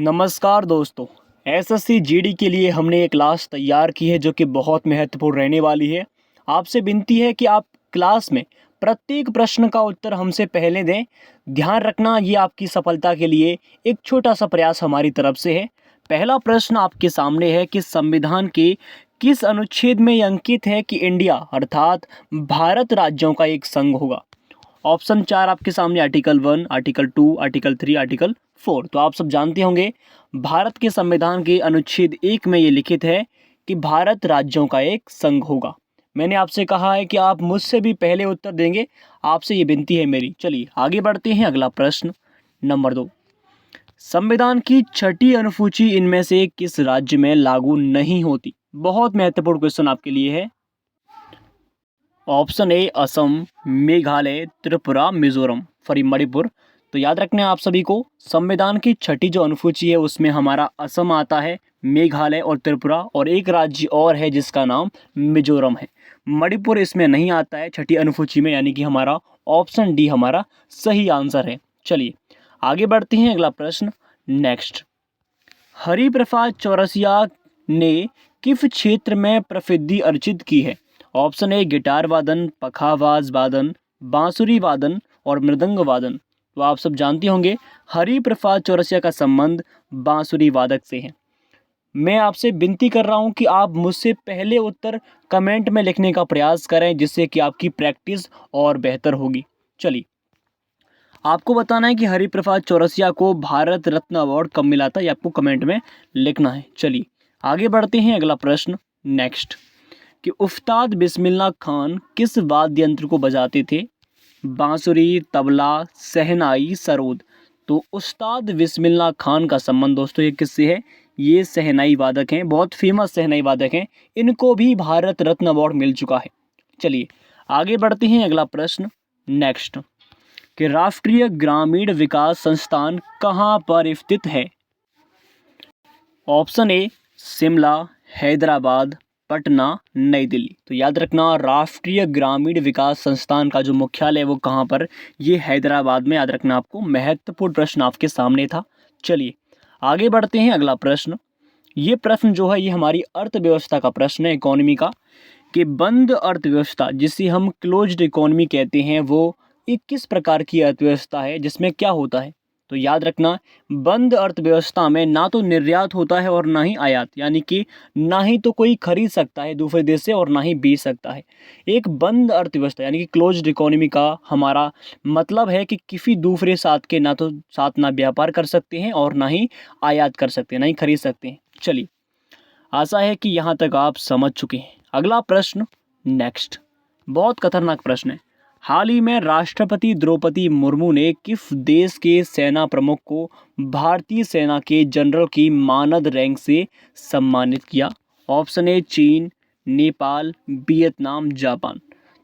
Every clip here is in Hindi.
नमस्कार दोस्तों। एसएससी जीडी के लिए हमने एक क्लास तैयार की है जो कि बहुत महत्वपूर्ण रहने वाली है। आपसे विनती है कि आप क्लास में प्रत्येक प्रश्न का उत्तर हमसे पहले दें। ध्यान रखना, ये आपकी सफलता के लिए एक छोटा सा प्रयास हमारी तरफ से है। पहला प्रश्न आपके सामने है कि संविधान के किस अनुच्छेद में यह अंकित है कि इंडिया अर्थात भारत राज्यों का एक संघ होगा। ऑप्शन 4 आपके सामने आर्टिकल 1, आर्टिकल 2, आर्टिकल 3, आर्टिकल 4। तो आप सब जानते होंगे भारत के संविधान के अनुच्छेद 1 में ये लिखित है कि भारत राज्यों का एक संघ होगा। मैंने आपसे कहा है कि आप मुझसे भी पहले उत्तर देंगे, आपसे ये विनती है मेरी। चलिए आगे बढ़ते हैं। अगला प्रश्न नंबर 2, संविधान की छठी अनुसूची इनमें से किस राज्य में लागू नहीं होती। बहुत महत्वपूर्ण क्वेश्चन आपके लिए है। Option A Assam, Meghalaya, Tripura, Mizoram, sorry Manipur. तो याद रखना है आप सभी को, संविधान की छठी जो अनुसूची है उसमें हमारा असम आता है, मेघालय और त्रिपुरा, और एक राज्य और है जिसका नाम मिजोरम है। मणिपुर इसमें नहीं आता है छठी अनुसूची में, यानी कि हमारा ऑप्शन डी हमारा सही आंसर है। चलिए आगे बढ़ते हैं। अगला प्रश्न नेक्स्ट, हरिप्रसाद चौरसिया ने किस क्षेत्र में प्रसिद्धि अर्जित की है। ऑप्शन ए गिटार वादन, पखावाज वादन, बांसुरी वादन और मृदंग वादन। तो आप सब जानते होंगे हरिप्रसाद चौरसिया का संबंध बांसुरी वादक से है। मैं आपसे विनती कर रहा हूं कि आप मुझसे पहले उत्तर कमेंट में लिखने का प्रयास करें, जिससे कि आपकी प्रैक्टिस और बेहतर होगी। चलिए आपको बताना है कि हरिप्रसाद चौरसिया को भारत रत्न अवार्ड कब मिला था, ये आपको कमेंट में लिखना है। चलिए आगे बढ़ते हैं। अगला प्रश्न नेक्स्ट, कि उस्ताद बिस्मिल्लाह खान किस वाद्य यंत्र को बजाते थे। बांसुरी, तबला, शहनाई, सरोद। तो उस्ताद बिस्मिल्लाह खान का संबंध दोस्तों ये किससे है, ये शहनाई वादक हैं, बहुत फेमस शहनाई वादक हैं। इनको भी भारत रत्न अवार्ड मिल चुका है। चलिए आगे बढ़ते हैं। अगला प्रश्न नेक्स्ट, कि राष्ट्रीय ग्रामीण विकास संस्थान कहाँ पर स्थित है। ऑप्शन ए शिमला, हैदराबाद, पटना, नई दिल्ली। तो याद रखना, राष्ट्रीय ग्रामीण विकास संस्थान का जो मुख्यालय है वो कहाँ पर, ये हैदराबाद में। याद रखना आपको, महत्वपूर्ण प्रश्न आपके सामने था। चलिए आगे बढ़ते हैं। अगला प्रश्न, ये प्रश्न जो है ये हमारी अर्थव्यवस्था का प्रश्न है, इकोनॉमी का, कि बंद अर्थव्यवस्था जिसे हम क्लोज्ड इकोनॉमी कहते हैं वो एक किस प्रकार की अर्थव्यवस्था है जिसमें क्या होता है। तो याद रखना, बंद अर्थव्यवस्था में ना तो निर्यात होता है और ना ही आयात, यानी कि ना ही तो कोई खरीद सकता है दूसरे देश से और ना ही बेच सकता है। एक बंद अर्थव्यवस्था यानी कि क्लोज्ड इकोनॉमी का हमारा मतलब है कि किसी दूसरे साथ के ना तो साथ ना व्यापार कर सकते हैं और ना ही आयात कर सकते हैं, ना ही खरीद सकते हैं। चलिए आशा है कि यहाँ तक आप समझ चुके हैं। अगला प्रश्न नेक्स्ट, बहुत खतरनाक प्रश्न है। हाल ही में राष्ट्रपति द्रौपदी मुर्मू ने किस देश के सेना प्रमुख को भारतीय सेना के जनरल की मानद रैंक से सम्मानित किया। ऑप्शन ए चीन, नेपाल, वियतनाम, जापान।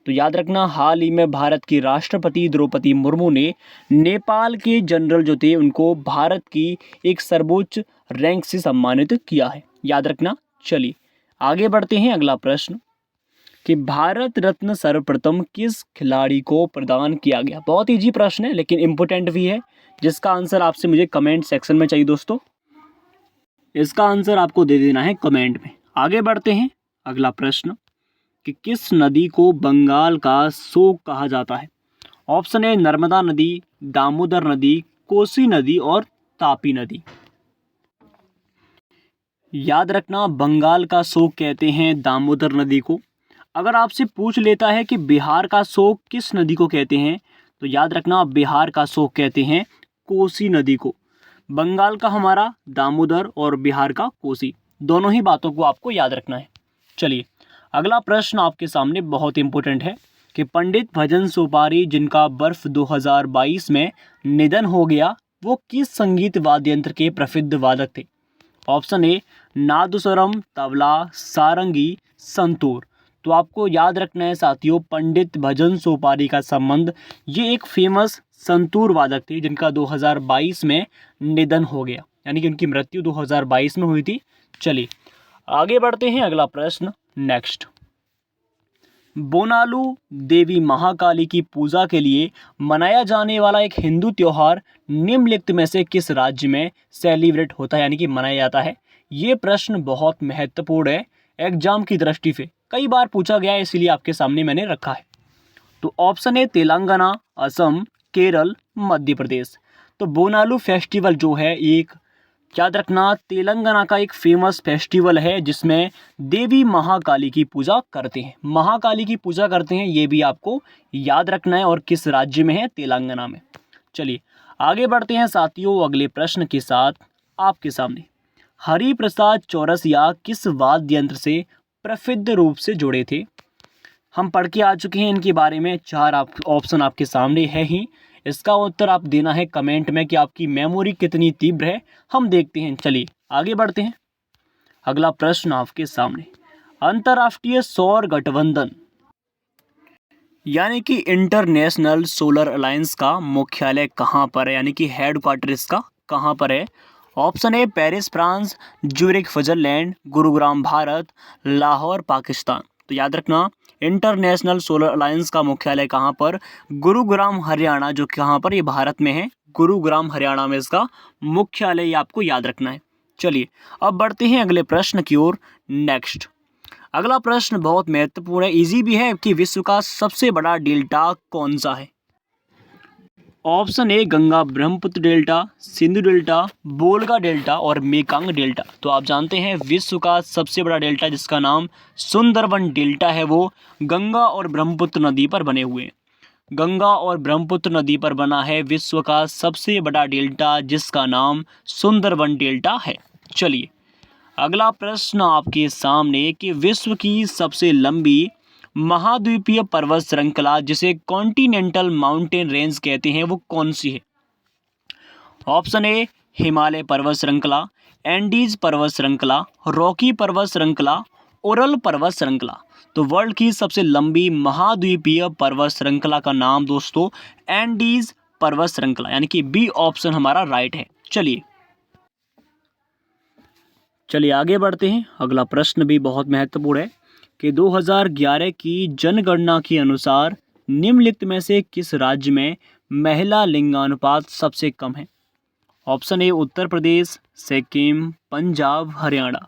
तो याद रखना, हाल ही में भारत की राष्ट्रपति द्रौपदी मुर्मू ने नेपाल के जनरल जो थे उनको भारत की एक सर्वोच्च रैंक से सम्मानित किया है। याद रखना। चलिए आगे बढ़ते हैं। अगला प्रश्न, कि भारत रत्न सर्वप्रथम किस खिलाड़ी को प्रदान किया गया। बहुत इजी प्रश्न है लेकिन इम्पोर्टेंट भी है, जिसका आंसर आपसे मुझे कमेंट सेक्शन में चाहिए दोस्तों। इसका आंसर आपको दे देना है कमेंट में। आगे बढ़ते हैं। अगला प्रश्न, कि किस नदी को बंगाल का शोक कहा जाता है। ऑप्शन ए नर्मदा नदी, दामोदर नदी, कोसी नदी और तापी नदी। याद रखना, बंगाल का शोक कहते हैं दामोदर नदी को। अगर आपसे पूछ लेता है कि बिहार का शोक किस नदी को कहते हैं, तो याद रखना बिहार का शोक कहते हैं कोसी नदी को। बंगाल का हमारा दामोदर और बिहार का कोसी, दोनों ही बातों को आपको याद रखना है। चलिए अगला प्रश्न आपके सामने बहुत इंपॉर्टेंट है, कि पंडित भजन सोपारी जिनका वर्ष 2022 में निधन हो गया, वो किस संगीत वाद्य यंत्र के प्रसिद्ध वादक थे। ऑप्शन ए नादस्वरम, तबला, सारंगी, संतूर। तो आपको याद रखना है साथियों, पंडित भजन सोपारी का संबंध, ये एक फेमस संतूर वादक थे जिनका 2022 में निधन हो गया, यानी कि उनकी मृत्यु 2022 में हुई थी। चलिए आगे बढ़ते हैं। अगला प्रश्न नेक्स्ट, बोनालू देवी महाकाली की पूजा के लिए मनाया जाने वाला एक हिंदू त्योहार निम्नलिखित में से किस राज्य में सेलिब्रेट होता है यानी कि मनाया जाता है। ये प्रश्न बहुत महत्वपूर्ण है, एग्जाम की दृष्टि से कई बार पूछा गया है, इसीलिए आपके सामने मैंने रखा है। तो ऑप्शन है तेलंगाना, असम, केरल, मध्य प्रदेश। तो बोनालू फेस्टिवल जो है एक, याद रखना, तेलंगाना का एक फेमस फेस्टिवल है जिसमें देवी महाकाली की पूजा करते हैं। महाकाली की पूजा करते हैं, ये भी आपको याद रखना है। और किस राज्य में है? तेलंगाना में। चलिए आगे बढ़ते हैं साथियों अगले प्रश्न के साथ आपके सामने। हरिप्रसाद चौरसिया किस वाद्य यंत्र से प्रसिद्ध रूप से जुड़े थे? हम पढ़ के आ चुके हैं इनके बारे में, चार ऑप्शन आपके सामने है ही। इसका उत्तर आप देना है कमेंट में कि आपकी मेमोरी कितनी तीव्र है, हम देखते हैं। चलिए आगे बढ़ते हैं। अगला प्रश्न आपके सामने, अंतर्राष्ट्रीय सौर गठबंधन यानी कि इंटरनेशनल सोलर अलायंस का मुख्यालय कहाँ पर है, यानी कि हेडक्वार्टर इसका कहाँ पर है? Option A Paris France, Zurich Switzerland, Gurugram Bharat, Lahore Pakistan. तो याद रखना इंटरनेशनल सोलर अलायंस का मुख्यालय कहाँ पर? गुरुग्राम हरियाणा, जो कहाँ पर, ये भारत में है, गुरुग्राम हरियाणा में इसका मुख्यालय, ये आपको याद रखना है। चलिए अब बढ़ते हैं अगले प्रश्न की ओर। नेक्स्ट अगला प्रश्न बहुत महत्वपूर्ण है, इजी भी है कि विश्व का सबसे बड़ा डेल्टा कौन सा है? Option A Ganga Brahmaputra delta, Sindhu delta, बोलगा delta और मेकांग डेल्टा। तो आप जानते हैं विश्व का सबसे बड़ा डेल्टा जिसका नाम सुंदरबन डेल्टा है, वो गंगा और ब्रह्मपुत्र नदी पर बने हुए हैं। गंगा और ब्रह्मपुत्र नदी पर बना है विश्व का सबसे बड़ा डेल्टा जिसका नाम सुंदरबन डेल्टा है। चलिए अगला प्रश्न आपके सामने कि विश्व की सबसे लंबी महाद्वीपीय पर्वत श्रृंखला जिसे कॉन्टिनेंटल माउंटेन रेंज कहते हैं वो कौन सी है? ऑप्शन ए हिमालय पर्वत श्रृंखला, एंडीज पर्वत श्रृंखला, रॉकी पर्वत श्रृंखला, ओरल पर्वत श्रृंखला। तो वर्ल्ड की सबसे लंबी महाद्वीपीय पर्वत श्रृंखला का नाम दोस्तों एंडीज पर्वत श्रृंखला, यानी कि बी ऑप्शन हमारा राइट है। चलिए आगे बढ़ते हैं। अगला प्रश्न भी बहुत महत्वपूर्ण है कि 2011 की जनगणना के अनुसार निम्नलिखित में से किस राज्य में महिला लिंगानुपात सबसे कम है? Option A Uttar Pradesh, Sikkim, Punjab, Haryana.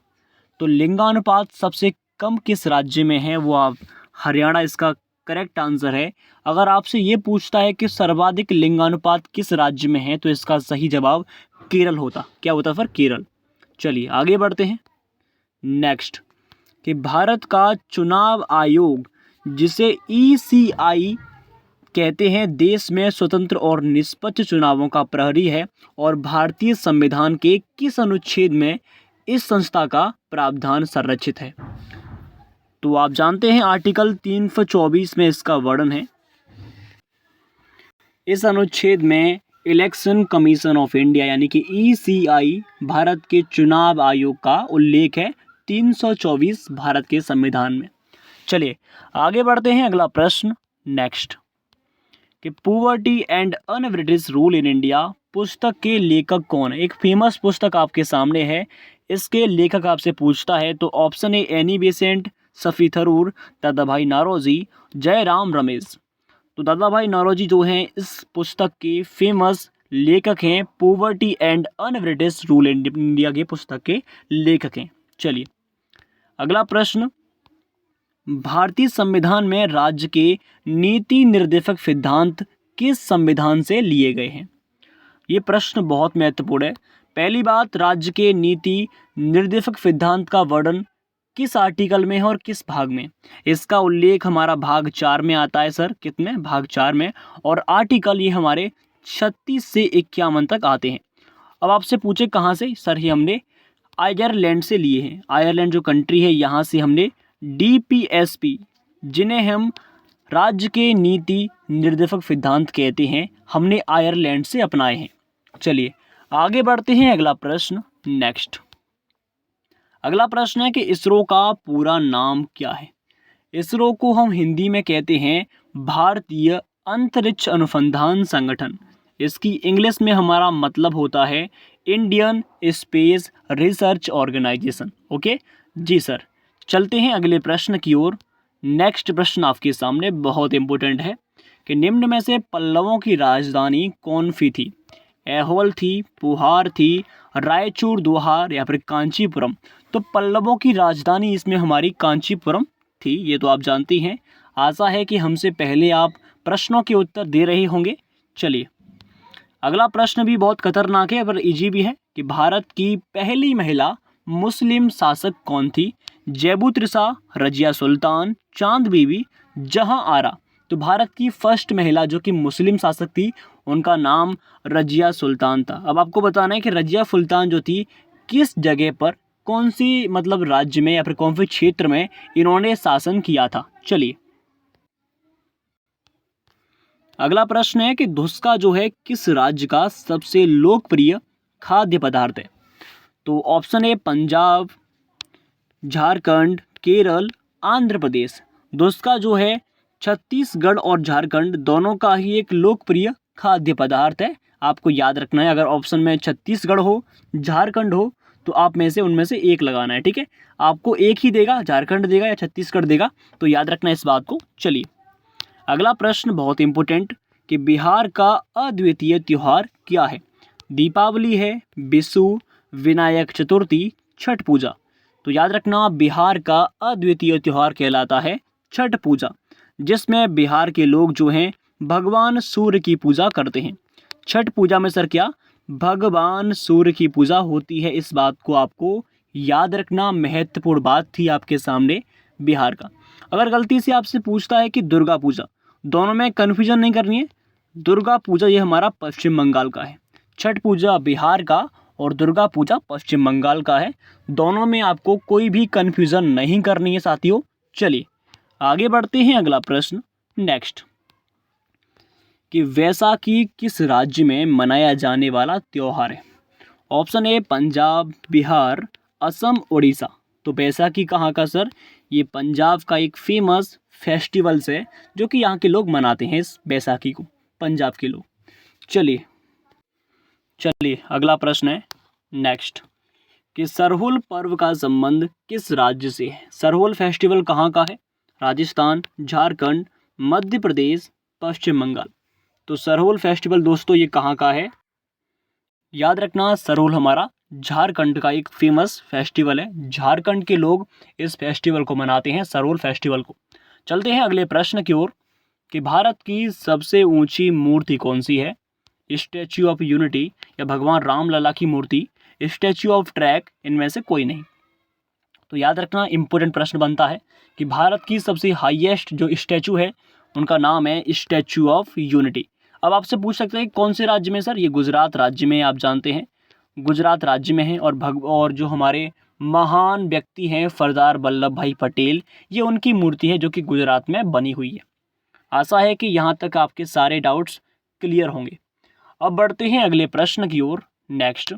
तो लिंगानुपात सबसे कम किस राज्य में है? वो आप हरियाणा इसका करेक्ट आंसर है। अगर आपसे ये पूछता है कि सर्वाधिक लिंगानुपात किस राज्य में है तो इसका सही जवाब केरल होता। क्या होता फिर? केरल। चलिए आगे बढ़ते हैं। नेक्स्ट कि भारत का चुनाव आयोग जिसे ECI कहते हैं देश में स्वतंत्र और निष्पक्ष चुनावों का प्रहरी है और भारतीय संविधान के किस अनुच्छेद में इस संस्था का प्रावधान संरक्षित है? तो आप जानते हैं आर्टिकल 324 में इसका वर्णन है। इस अनुच्छेद में इलेक्शन कमीशन ऑफ इंडिया यानी कि ECI भारत के चुनाव आयोग का उल्लेख है 324 भारत के संविधान में। चलिए आगे बढ़ते हैं। अगला प्रश्न नेक्स्ट कि poverty and un British rule in India पुस्तक के लेखक कौन है? एक फेमस पुस्तक आपके सामने है, इसके लेखक आपसे पूछता है तो option A Annie Besant, Shashi Tharoor, Dadabhai Naoroji, Jairam Ramesh. तो दादाभाई नौरोजी जो हैं इस पुस्तक के फेमस लेखक हैं, poverty and un British rule in India के पुस्तक के लेखक हैं। चलिए अगला प्रश्न, भारतीय संविधान में राज्य के नीति निर्देशक सिद्धांत किस संविधान से लिए गए हैं? ये प्रश्न बहुत महत्वपूर्ण है। पहली बात, राज्य के नीति निर्देशक सिद्धांत का वर्णन किस आर्टिकल में है और किस भाग में? इसका उल्लेख हमारा भाग 4 में आता है सर। कितने? भाग 4 में। और आर्टिकल ये हमारे 36 से 51 तक आते हैं। अब आपसे पूछे कहाँ से? सर ये हमने आयरलैंड से लिए हैं। आयरलैंड जो कंट्री है यहाँ से हमने DPSP जिन्हें हम राज्य के नीति निर्देशक सिद्धांत कहते हैं, हमने आयरलैंड से अपनाए हैं। चलिए आगे बढ़ते हैं। अगला प्रश्न नेक्स्ट। अगला प्रश्न है कि इसरो का पूरा नाम क्या है? इसरो को हम हिंदी में कहते हैं भारतीय अंतरिक्ष अनुसंधान संगठन। इसकी इंग्लिश में हमारा मतलब होता है Indian space research organisation. Okay जी सर। चलते हैं अगले प्रश्न की ओर। नेक्स्ट प्रश्न आपके सामने बहुत इंपॉर्टेंट है कि निम्न में से पल्लवों की राजधानी कौन सी थी? ऐहोल थी, पुहार थी, रायचूर दोहार या फिर कांचीपुरम? तो पल्लवों की राजधानी इसमें हमारी कांचीपुरम थी, ये तो आप जानती हैं। आशा है कि हमसे पहले आप प्रश्नों के उत्तर दे रहे होंगे। चलिए अगला प्रश्न भी बहुत खतरनाक है पर इजी भी है कि भारत की पहली महिला मुस्लिम शासक कौन थी? जैबू त्रिसा, रजिया सुल्तान, चांद बीबी, जहां आरा? तो भारत की फर्स्ट महिला जो कि मुस्लिम शासक थी उनका नाम रजिया सुल्तान था। अब आपको बताना है कि रजिया सुल्तान जो थी किस जगह पर, कौन सी मतलब राज्य में या फिर कौन से क्षेत्र में इन्होंने शासन किया था। चलिए अगला प्रश्न है कि धुसका जो है किस राज्य का सबसे लोकप्रिय खाद्य पदार्थ है? तो ऑप्शन ए पंजाब, झारखंड, केरल, आंध्र प्रदेश। धुसका जो है छत्तीसगढ़ और झारखंड दोनों का ही एक लोकप्रिय खाद्य पदार्थ है। आपको याद रखना है, अगर ऑप्शन में छत्तीसगढ़ हो, झारखंड हो तो आप में से उनमें से एक लगाना है, ठीक है। आपको एक ही देगा, झारखंड देगा या छत्तीसगढ़ देगा, तो याद रखना इस बात को। चलिए अगला प्रश्न बहुत इंपॉर्टेंट कि बिहार का अद्वितीय त्योहार क्या है? दीपावली है, विशु, विनायक चतुर्थी, छठ पूजा? तो याद रखना बिहार का अद्वितीय त्योहार कहलाता है छठ पूजा, जिसमें बिहार के लोग जो हैं भगवान सूर्य की पूजा करते हैं। छठ पूजा में सर क्या भगवान सूर्य की पूजा होती है, इस बात को आपको याद रखना। महत्वपूर्ण बात थी आपके सामने बिहार का। अगर गलती से आपसे पूछता है कि दुर्गा पूजा, दोनों में कन्फ्यूजन नहीं करनी है। दुर्गा पूजा ये हमारा पश्चिम बंगाल का है, छठ पूजा बिहार का और दुर्गा पूजा पश्चिम बंगाल का है। दोनों में आपको कोई भी कन्फ्यूज़न नहीं करनी है साथियों। चलिए आगे बढ़ते हैं। अगला प्रश्न नेक्स्ट कि वैसाखी किस राज्य में मनाया जाने वाला त्यौहार है? Option A Punjab, Bihar, Assam, Orissa. तो वैसाखी कहाँ का सर? ये पंजाब का एक फेमस फेस्टिवल्स है जो कि यहाँ के लोग मनाते हैं इस बैसाखी को, पंजाब के लोग। चलिए अगला प्रश्न है नेक्स्ट कि सरहुल पर्व का संबंध किस राज्य से है? सरहुल फेस्टिवल कहाँ का है? राजस्थान, झारखंड, मध्य प्रदेश, पश्चिम बंगाल? तो सरहुल फेस्टिवल दोस्तों ये कहाँ का है? याद रखना सरहुल हमारा झारखंड का एक फेमस फेस्टिवल है। झारखंड के लोग इस फेस्टिवल को मनाते हैं, सरहुल फेस्टिवल को। चलते हैं अगले प्रश्न की ओर कि भारत की सबसे ऊंची मूर्ति कौन सी है? स्टैच्यू ऑफ यूनिटी या भगवान रामलला की मूर्ति, स्टैच्यू ऑफ ट्रैक, इनमें से कोई नहीं। तो याद रखना इंपॉर्टेंट प्रश्न बनता है कि भारत की सबसे हाईएस्ट जो स्टैचू है उनका नाम है स्टैच्यू ऑफ यूनिटी। अब आपसे पूछ सकते हैं कौन से राज्य में सर? ये गुजरात राज्य में, आप जानते हैं गुजरात राज्य में है। और जो हमारे महान व्यक्ति हैं सरदार वल्लभ भाई पटेल, ये उनकी मूर्ति है जो कि गुजरात में बनी हुई है। आशा है कि यहाँ तक आपके सारे डाउट्स क्लियर होंगे। अब बढ़ते हैं अगले प्रश्न की ओर नेक्स्ट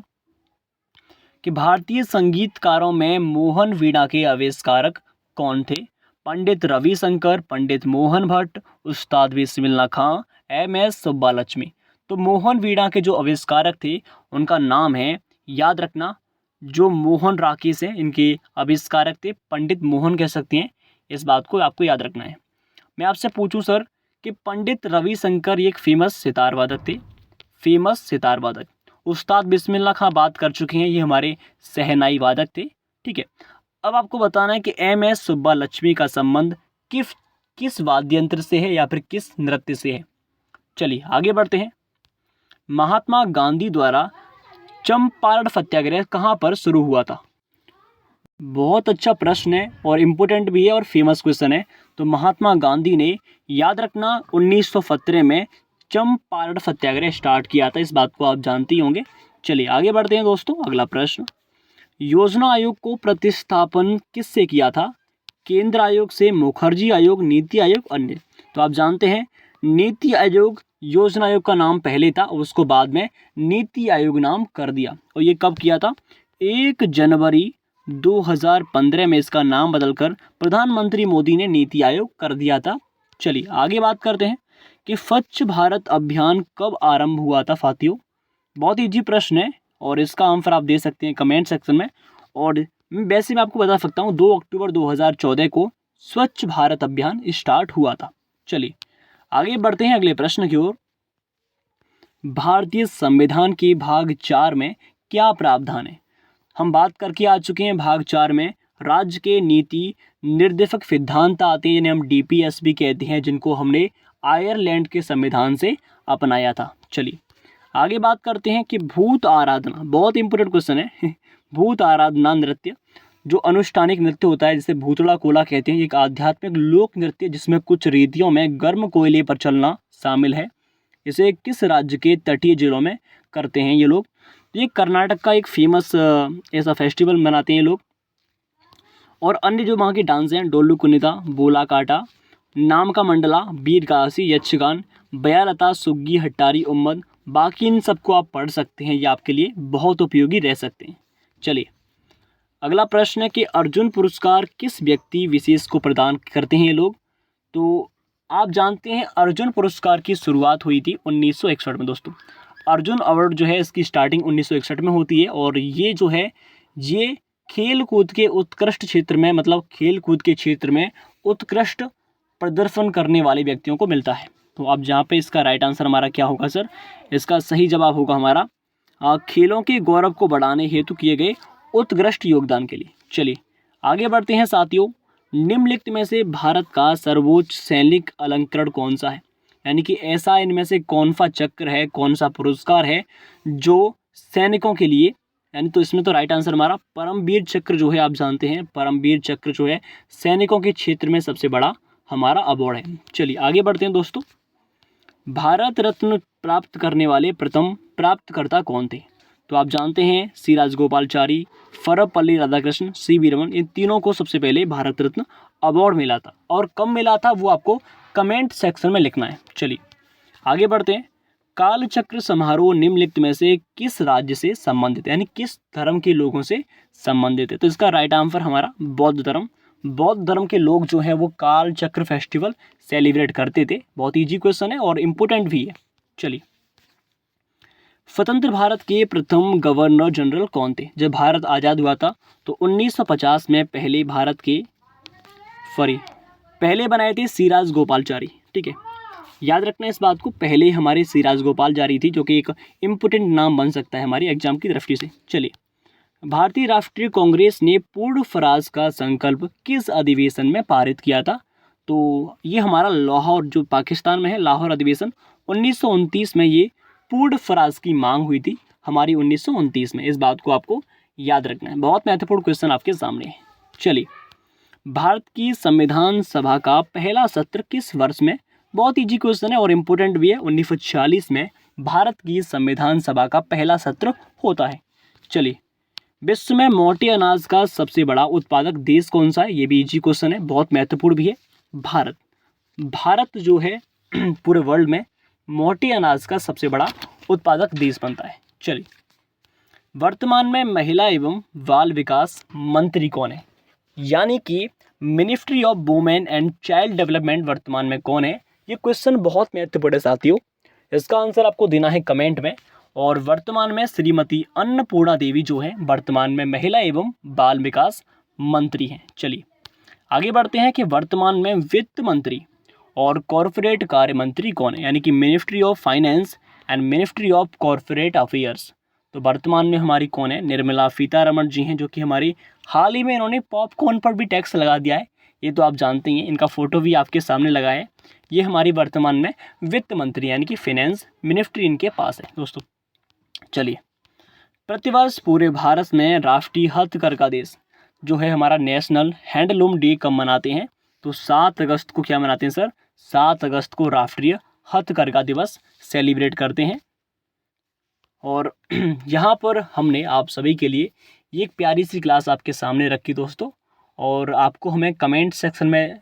कि भारतीय संगीतकारों में मोहन वीणा के आविष्कारक कौन थे? पंडित रविशंकर, पंडित मोहन भट्ट, उस्ताद बिस्मिल्लाह खां, एम.एस. सुब्बालक्ष्मी। तो मोहन वीणा के जो आविष्कारक थे उनका नाम है, याद रखना, जो मोहन राकेश हैं इनके आविष्कारक थे पंडित मोहन कह सकते हैं, इस बात को आपको याद रखना है। मैं आपसे पूछूं सर कि पंडित रविशंकर ये एक फेमस सितार वादक थे, फेमस सितार वादक। उस्ताद बिस्मिल्लाह खां बात कर चुके हैं, ये हमारे सहनाई वादक थे, ठीक है। अब आपको बताना है कि एम.एस. सुब्बालक्ष्मी का संबंध किस वाद्य यंत्र से है या फिर किस नृत्य से है। चलिए आगे बढ़ते हैं। महात्मा गांधी द्वारा चंपारण सत्याग्रह कहाँ पर शुरू हुआ था? बहुत अच्छा प्रश्न है और इम्पोर्टेंट भी है और फेमस क्वेश्चन है। तो महात्मा गांधी ने, याद रखना, 1917 में चंपारण सत्याग्रह स्टार्ट किया था, इस बात को आप जानते ही होंगे। चलिए आगे बढ़ते हैं दोस्तों। अगला प्रश्न, योजना आयोग को प्रतिस्थापन किससे किया था? केंद्र आयोग से, मुखर्जी आयोग, नीति आयोग, अन्य? तो आप जानते हैं नीति आयोग योजना आयोग का नाम पहले था और उसको बाद में नीति आयोग नाम कर दिया। और ये कब किया था? 1 जनवरी 2015 में इसका नाम बदलकर प्रधानमंत्री मोदी ने नीति आयोग कर दिया था। चलिए आगे बात करते हैं कि स्वच्छ भारत अभियान कब आरंभ हुआ था साथियों? बहुत इजी प्रश्न है और इसका आंसर आप दे सकते हैं कमेंट सेक्शन में। और वैसे मैं आपको बता सकता हूँ 2 अक्टूबर 2014 को स्वच्छ भारत अभियान स्टार्ट हुआ था। चलिए आगे बढ़ते हैं अगले प्रश्न की ओर। भारतीय संविधान के भाग 4 में क्या प्रावधान है? हम बात करके आ चुके हैं भाग 4 में राज्य के नीति निर्देशक सिद्धांत आते हैं, जिन्हें हम DPS भी कहते हैं, जिनको हमने आयरलैंड के संविधान से अपनाया था। चलिए आगे बात करते हैं कि भूत आराधना, बहुत इंपॉर्टेंट क्वेश्चन है। भूत आराधना नृत्य जो अनुष्ठानिक नृत्य होता है, जिसे भूतड़ा कोला कहते हैं, एक आध्यात्मिक लोक नृत्य जिसमें कुछ रीतियों में गर्म कोयले पर चलना शामिल है। इसे किस राज्य के तटीय जिलों में करते हैं ये लोग? ये कर्नाटक का एक फेमस ऐसा फेस्टिवल मनाते हैं ये लोग। और अन्य जो वहाँ के डांस हैं, डोलू कुनिता, बोला काटा, नाम का मंडला, बीर कासी, यक्षगान, बयालता, सुग्गी, हट्टारी, उम्मद, बाकी इन सबको आप पढ़ सकते हैं, ये आपके लिए बहुत उपयोगी रह सकते हैं। चलिए अगला प्रश्न है कि अर्जुन पुरस्कार किस व्यक्ति विशेष को प्रदान करते हैं ये लोग? तो आप जानते हैं अर्जुन पुरस्कार की शुरुआत हुई थी 1961 में दोस्तों। अर्जुन अवार्ड जो है इसकी स्टार्टिंग 1961 में होती है और ये जो है ये खेल कूद के उत्कृष्ट क्षेत्र में, मतलब खेल कूद के क्षेत्र में उत्कृष्ट प्रदर्शन करने वाले व्यक्तियों को मिलता है। तो अब जहाँ पे इसका राइट आंसर हमारा क्या होगा सर? इसका सही जवाब होगा हमारा खेलों के गौरव को बढ़ाने हेतु किए गए उत्कृष्ट योगदान के लिए। चलिए आगे बढ़ते हैं साथियों। निम्नलिखित में से भारत का सर्वोच्च सैनिक अलंकरण कौन सा है? यानी कि ऐसा इनमें से कौन सा चक्र है, कौन सा पुरस्कार है जो सैनिकों के लिए, यानी तो इसमें तो राइट आंसर हमारा परमवीर चक्र जो है, आप जानते हैं परमवीर चक्र जो है सैनिकों के क्षेत्र में सबसे बड़ा हमारा अवार्ड है। चलिए आगे बढ़ते हैं दोस्तों। भारत रत्न प्राप्त करने वाले प्रथम प्राप्तकर्ता कौन थे? तो आप जानते हैं सी राजगोपालचारी, सर्वपल्ली राधाकृष्ण, CV रमन, इन तीनों को सबसे पहले भारत रत्न अवार्ड मिला था। और कब मिला था वो आपको कमेंट सेक्शन में लिखना है। चलिए आगे बढ़ते हैं। कालचक्र समारोह निम्नलिखित में से किस राज्य से संबंधित है, यानी किस धर्म के लोगों से संबंधित है? तो इसका राइट आंसर हमारा बौद्ध धर्म। बौद्ध धर्म के लोग जो है वो कालचक्र फेस्टिवल सेलिब्रेट करते थे। बहुत ईजी क्वेश्चन है और इम्पोर्टेंट भी है। चलिए स्वतंत्र भारत के प्रथम गवर्नर जनरल कौन थे? जब भारत आज़ाद हुआ था तो 1950 में पहले पहले बनाए थे सी राजगोपालचारी। ठीक है, याद रखना इस बात को, पहले हमारे सी राजगोपालचारी थी, जो कि एक इम्पोर्टेंट नाम बन सकता है हमारी एग्जाम की दृष्टि से। चलिए भारतीय राष्ट्रीय कांग्रेस ने पूर्ण स्वराज का संकल्प किस अधिवेशन में पारित किया था? तो ये हमारा लाहौर, जो पाकिस्तान में है, लाहौर अधिवेशन 1929 में ये पूर्ण स्वराज की मांग हुई थी हमारी 1929 में। इस बात को आपको याद रखना है, बहुत महत्वपूर्ण क्वेश्चन आपके सामने है। चलिए भारत की संविधान सभा का पहला सत्र किस वर्ष में? बहुत ईजी क्वेश्चन है और इम्पोर्टेंट भी है। 1946 में भारत की संविधान सभा का पहला सत्र होता है। चलिए विश्व में मोटे अनाज का सबसे बड़ा उत्पादक देश कौन सा है? ये भी इजी क्वेश्चन है, बहुत महत्वपूर्ण भी है। भारत। भारत जो है पूरे वर्ल्ड में मोटे अनाज का सबसे बड़ा उत्पादक देश बनता है। चलिए वर्तमान में महिला एवं बाल विकास मंत्री कौन है? यानी कि ministry of women and child development वर्तमान में कौन है? ये क्वेश्चन बहुत महत्वपूर्ण है साथियों, इसका आंसर आपको देना है कमेंट में। और वर्तमान में श्रीमती अन्नपूर्णा देवी जो है वर्तमान में महिला एवं बाल विकास मंत्री हैं। चलिए आगे बढ़ते हैं कि वर्तमान में वित्त मंत्री और कॉरपोरेट कार्य मंत्री कौन है? यानी कि ministry of finance and ministry of corporate affairs. तो वर्तमान में हमारी कौन है? निर्मला सीतारमण जी हैं, जो कि हमारी हाल ही में इन्होंने पॉपकॉर्न पर भी टैक्स लगा दिया है, ये तो आप जानते ही हैं, इनका फोटो भी आपके सामने लगा है। ये हमारी वर्तमान में वित्त मंत्री यानी कि फाइनेंस मिनिस्ट्री इनके पास है दोस्तों। चलिए प्रतिवर्ष पूरे भारत में राष्ट्रीय हथकरघा दिवस जो है हमारा नेशनल हैंडलूम डे कब मनाते हैं? तो 7 अगस्त को क्या मनाते हैं सर? 7 अगस्त को राष्ट्रीय हथकरघा दिवस सेलिब्रेट करते हैं। और यहाँ पर हमने आप सभी के लिए एक प्यारी सी क्लास आपके सामने रखी दोस्तों, और आपको हमें कमेंट सेक्शन में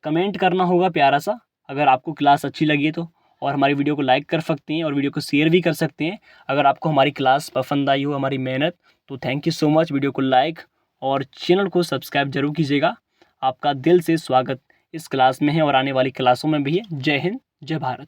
कमेंट करना होगा प्यारा सा, अगर आपको क्लास अच्छी लगी तो। और हमारी वीडियो को लाइक कर सकते हैं और वीडियो को शेयर भी कर सकते हैं अगर आपको हमारी क्लास पसंद आई हो, हमारी मेहनत। तो thank you so much. Video को लाइक और चैनल को सब्सक्राइब जरूर कीजिएगा। आपका दिल से स्वागत इस क्लास में है और आने वाली क्लासों में भी है। जय हिंद, जय भारत।